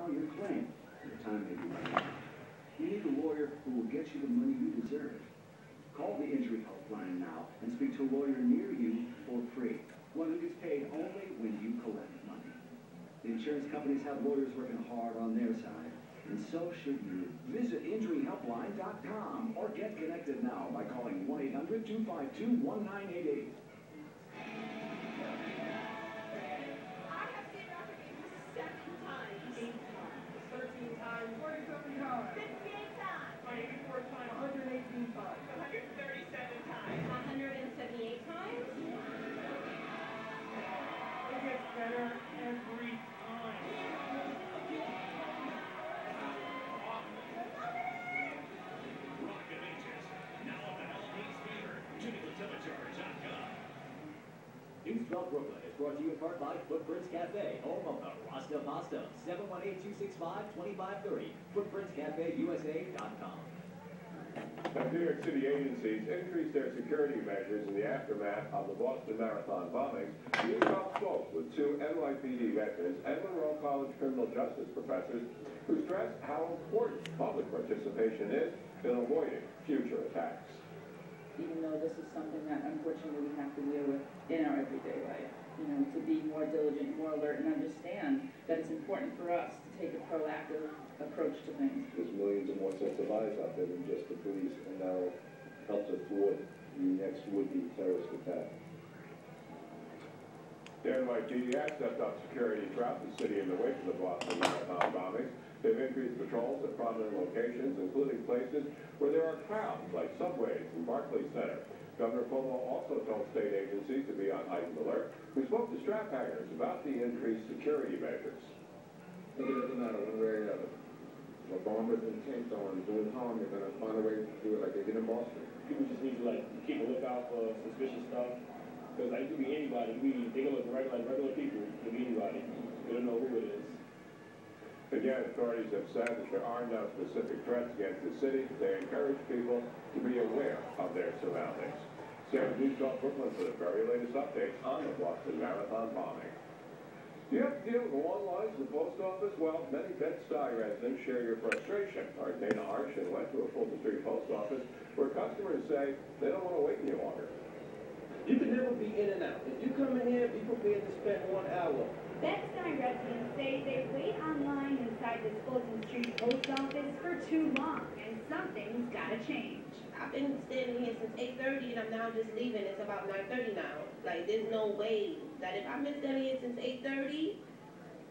file your claim. Your time may be running out. You need a lawyer who will get you the money you deserve. Call the Injury Helpline now and speak to a lawyer near you for free. One who gets paid only when you collect money. The insurance companies have lawyers working hard on their side, and so should you. Visit InjuryHelpline.com or get connected now by calling 1-800-252-1988. News 12 Brooklyn is brought to you in part by Footprints Cafe, home of the Rasta Pasta, 718-265-2530, footprintscafeusa.com. New York City agencies increased their security measures in the aftermath of the Boston Marathon bombings. News 12 spoke with two NYPD veterans and Monroe College criminal justice professors who stressed how important public participation is in avoiding future attacks. Even though this is something that unfortunately we have to deal with in our everyday life, you know, to be more diligent, more alert, and understand that it's important for us to take a proactive approach to things. There's millions of more sets of eyes out there than just the police, and now helps us thwart the next would-be terrorist attack. The NYPD has stepped up security throughout the city in the wake of the Boston Marathon bombings. They've increased patrols at prominent locations, including places where there are crowds, like subways and Barclays Center. Governor Cuomo also told state agencies to be on heightened alert. We spoke to strap hangers about the increased security measures. I think it doesn't matter one way or the other. If a bomber's intent on doing harm, they're going to find a way to do it like they did in Boston. People just need to keep a lookout for suspicious stuff. Because it could be anybody. They can look regular people. It could be anybody. We don't know who it is. Again, authorities have said that there are no specific threats against the city. They encourage people to be aware of their surroundings. Sarah News 12 Brooklyn for the very latest updates on the Boston Marathon bombing. Do you have to deal with long lines at the post office? Well, many Bed-Stuy residents share your frustration. Our Dana Arshan went to a Fulton Street post office where customers say they don't want to wait any longer. You can never be in and out. If you come in here, be prepared to spend 1 hour. Bed-Stuy residents say they wait online inside this Fulton Street post office for too long, and something's gotta change. I've been standing here since 8:30 and I'm now just leaving. It's about 9:30 now. Like, there's no way that if I've been standing here since 8:30,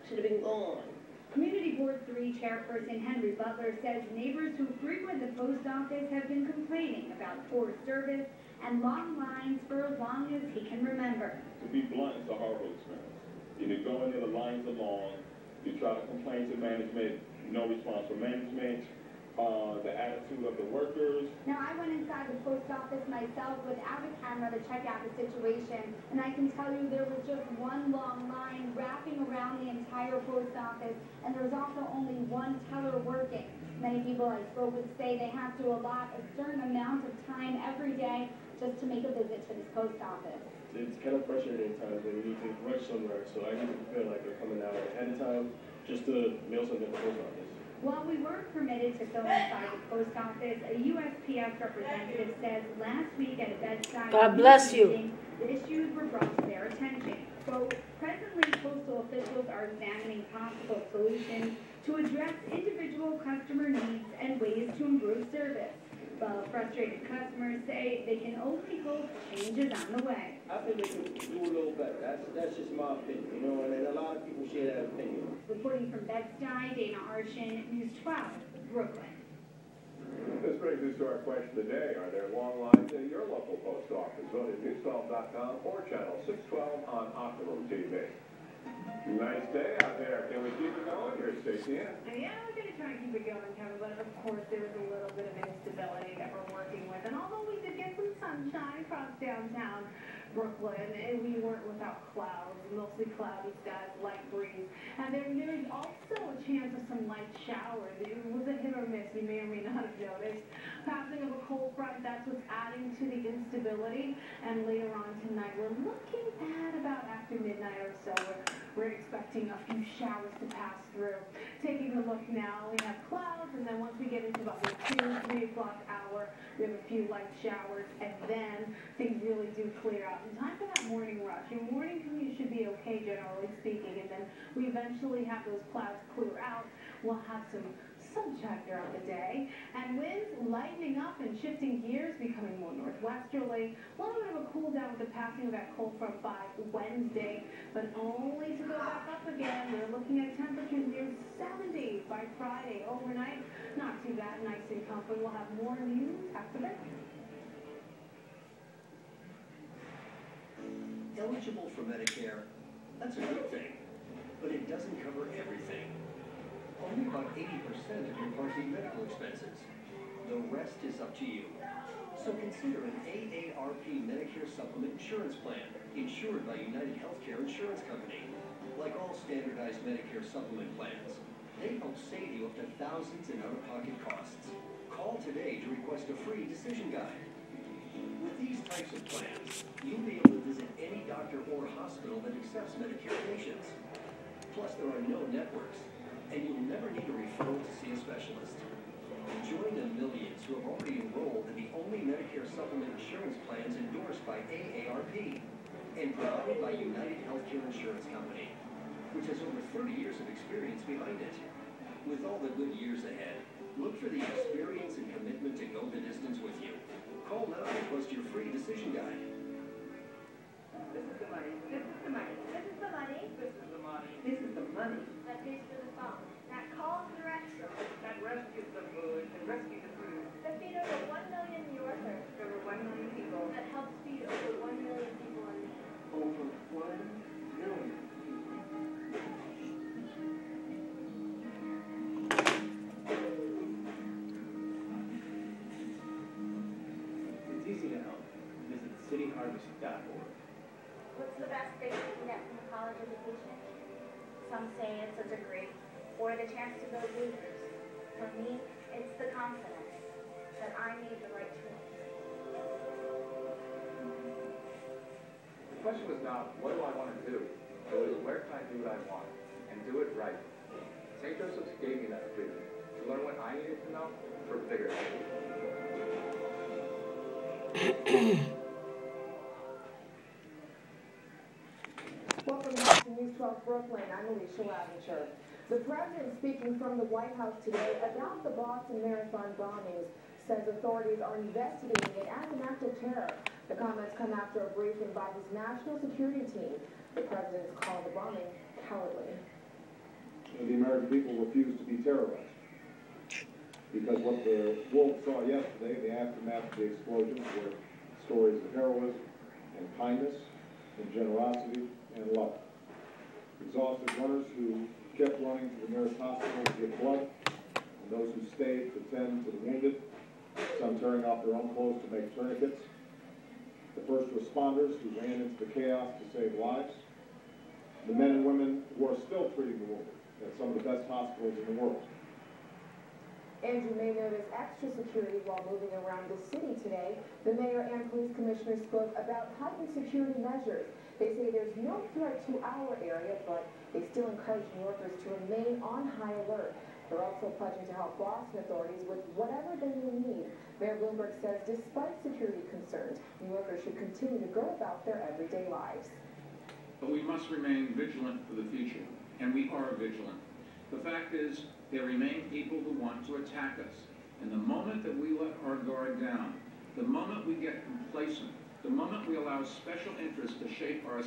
should have been gone. Community Board 3 chairperson Henry Butler says neighbors who frequent the post office have been complaining about poor service and long lines for as long as he can remember. To be blunt, it's a horrible experience. You go in there, the lines are long. You try to complain to management, no response from management. The attitude of the workers. Now, I went inside the post office myself without a camera to check out the situation, and I can tell you there was just one long line wrapping around the entire post office, and there was also only one teller working. Many people I spoke with say they have to allot a certain amount of time every day just to make a visit to this post office. It's kind of frustrating at times when you need to rush somewhere, so I need to feel like they're coming out ahead of time just to mail something at the post office. While we weren't permitted to go inside the post office, a USPS representative says last week at a Bed-Stuy meeting, the issues were brought to their attention. Quote, presently, postal officials are examining possible solutions to address individual customer needs and ways to improve service. While frustrated customers say they can only hope change is on the way. I think they could do a little better. That's just my opinion, you know, and a lot of people share that opinion. Reporting from Bed-Stuy, Dana Arshan, News 12, Brooklyn. This brings us to our question today. Are there long lines at your local post office? Vote at news12.com or channel 612 on Optimum TV. Nice day out there. Can we keep it going? Here's Stacey Ann. Yeah, we're going to try and keep it going, Kevin, but of course there was a little bit of instability that we're working with. And although we did get some sunshine across downtown Brooklyn, and we weren't without clouds, mostly cloudy skies, light breeze. And there's also a chance of some light showers. It was a hit or miss, you may or may not have noticed. Passing of a cold front, that's what's adding to the instability. And later on tonight, we're looking at about after midnight or so, we're expecting a few showers to pass through. Taking look now. We have clouds, and then once we get into about the 2, 3 o'clock hour, we have a few light showers, and then things really do clear out. In time for that morning rush. Your morning commute should be okay, generally speaking, and then we eventually have those clouds clear out. We'll have some sunshine throughout the day, and winds lightening up and shifting gears, becoming more northwesterly. A little bit of a cool down with the passing of that cold front by Wednesday, but only to go back up again. We're looking at temperatures near 70 by Friday. Overnight, not too bad, nice and comfy. We'll have more news after that. Eligible for Medicare, that's a good thing, but it doesn't cover everything. Only about 80% of your Part D medical expenses. The rest is up to you. So consider an AARP Medicare Supplement Insurance Plan, insured by United Healthcare Insurance Company. Like all standardized Medicare supplement plans, they help save you up to thousands in out-of-pocket costs. Call today to request a free decision guide. With these types of plans, you'll be able to visit any doctor or hospital that accepts Medicare patients. Plus, there are no networks, and you'll never need a referral to see a specialist. Join the millions who have already enrolled in the only Medicare supplement insurance plans endorsed by AARP and provided by United Healthcare Insurance Company, which has over 30 years of experience behind it. With all the good years ahead, look for the experience and commitment to go the distance with you. Call now to request your free decision guide. This is the money. This is the money. This is the money. This is the money. This is the money. that pays for the phone, that calls the restaurant, That rescues the food and rescues the food. that feed over 1 million New Yorkers, Over 1 million people. that helps feed over 1 million people in Over 1 million. It's easy to help. Visit cityharvest.org. What's the best thing you can get from a college education? Some say it's a degree, or the chance to build leaders. For me, it's the confidence that I made the right choice. The question was not, what do I want to do? It was, where can I do what I want and do it right? St. Joseph's gave me that freedom to learn what I needed to know for bigger things. Welcome back to News 12 Brooklyn. I'm Alicia Laventure. The president speaking from the White House today about the Boston Marathon bombings says authorities are investigating it as an act of terror. The comments come after a briefing by his national security team. The president's called the bombing cowardly. The American people refuse to be terrorized. Because what the world saw yesterday, the aftermath of the explosions, were stories of heroism and kindness and generosity and love. Exhausted runners who kept running to the nearest hospital to get blood, and those who stayed to tend to the wounded, some tearing off their own clothes to make tourniquets. The first responders who ran into the chaos to save lives. The men and women who are still treating the wounded at some of the best hospitals in the world. And you may notice extra security while moving around the city today. The mayor and police commissioner spoke about heightened security measures. They say there's no threat to our area, but they still encourage New Yorkers to remain on high alert. They're also pledging to help Boston authorities with whatever they may need. Mayor Bloomberg says despite security concerns, New Yorkers should continue to go about their everyday lives. But we must remain vigilant for the future, and we are vigilant. The fact is, there remain people who want to attack us. And the moment that we let our guard down, the moment we get complacent, the moment we allow special interests to shape our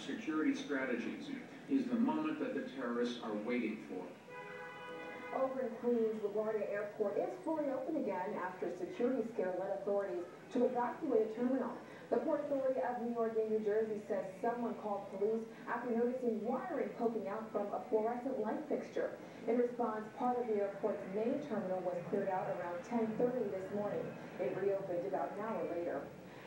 security strategies, is the moment that the terrorists are waiting for. Over in Queens, LaGuardia Airport is fully open again after a security scare led authorities to evacuate a terminal. The Port Authority of New York and New Jersey says someone called police after noticing wiring poking out from a fluorescent light fixture. In response, part of the airport's main terminal was cleared out around 10:30 this morning. It reopened about an hour later.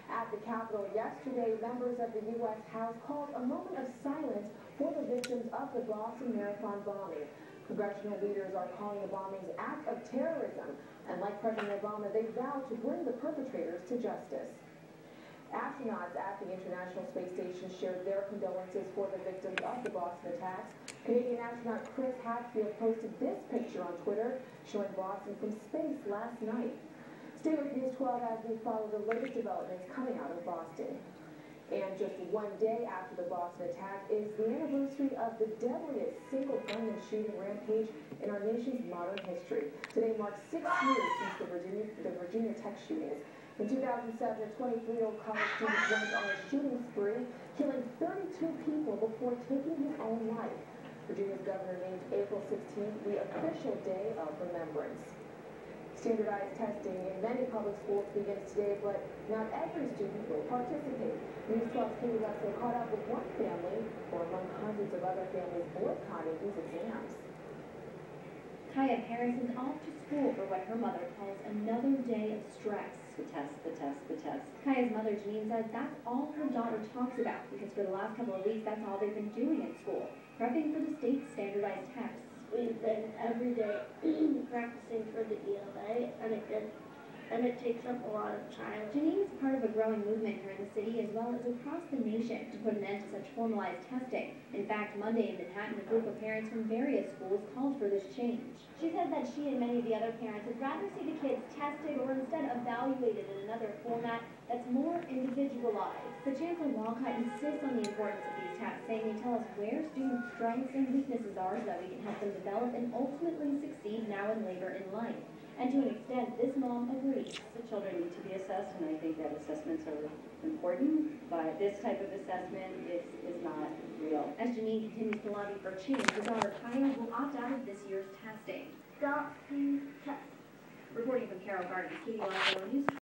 At the Capitol yesterday, members of the U.S. House called a moment of silence for the victims of the Boston Marathon bombing. Congressional leaders are calling the bombings an act of terrorism, and like President Obama, they vow to bring the perpetrators to justice. Astronauts at the International Space Station shared their condolences for the victims of the Boston attacks. Canadian astronaut Chris Hadfield posted this picture on Twitter showing Boston from space last night. Stay with News 12 as we follow the latest developments coming out of Boston. And just one day after the Boston attack is the anniversary of the deadliest single gunman shooting rampage in our nation's modern history. Today marks 6 years since the Virginia Tech shootings. In 2007, a 23-year-old college student went on a shooting spree, killing 32 people before taking his own life. Virginia's governor named April 16th the official day of remembrance. Standardized testing in many public schools begins today, but not every student will participate. News 12's Katie Lessler caught up with one family, or among hundreds of other families boycotting these exams. Kaya Harrison's off to school for what her mother calls another day of stress. The test, the test, the test. Kaya's mother, Janine, says that's all her daughter talks about because for the last couple of weeks, that's all they've been doing in school, prepping for the state's standardized tests. We've been every day practicing for the ELA, and it takes up a lot of time. Janine is part of a growing movement here in the city as well as across the nation to put an end to such formalized testing. In fact, Monday in Manhattan, a group of parents from various schools called for this change. She said that she and many of the other parents would rather see the kids tested or instead evaluated in another format that's more individualized. But Chancellor Walcott insists on the importance of these tests, saying they tell us where students' strengths and weaknesses are so that we can help them develop and ultimately succeed now and later in life. And to an extent, this mom agrees. The children need to be assessed, and I think that assessments are important, but this type of assessment is not real. As Janine continues to lobby for change, her daughter Kaya will opt out of this year's testing. Stop the test. Reporting from Carroll Gardens, Katie Lessler, News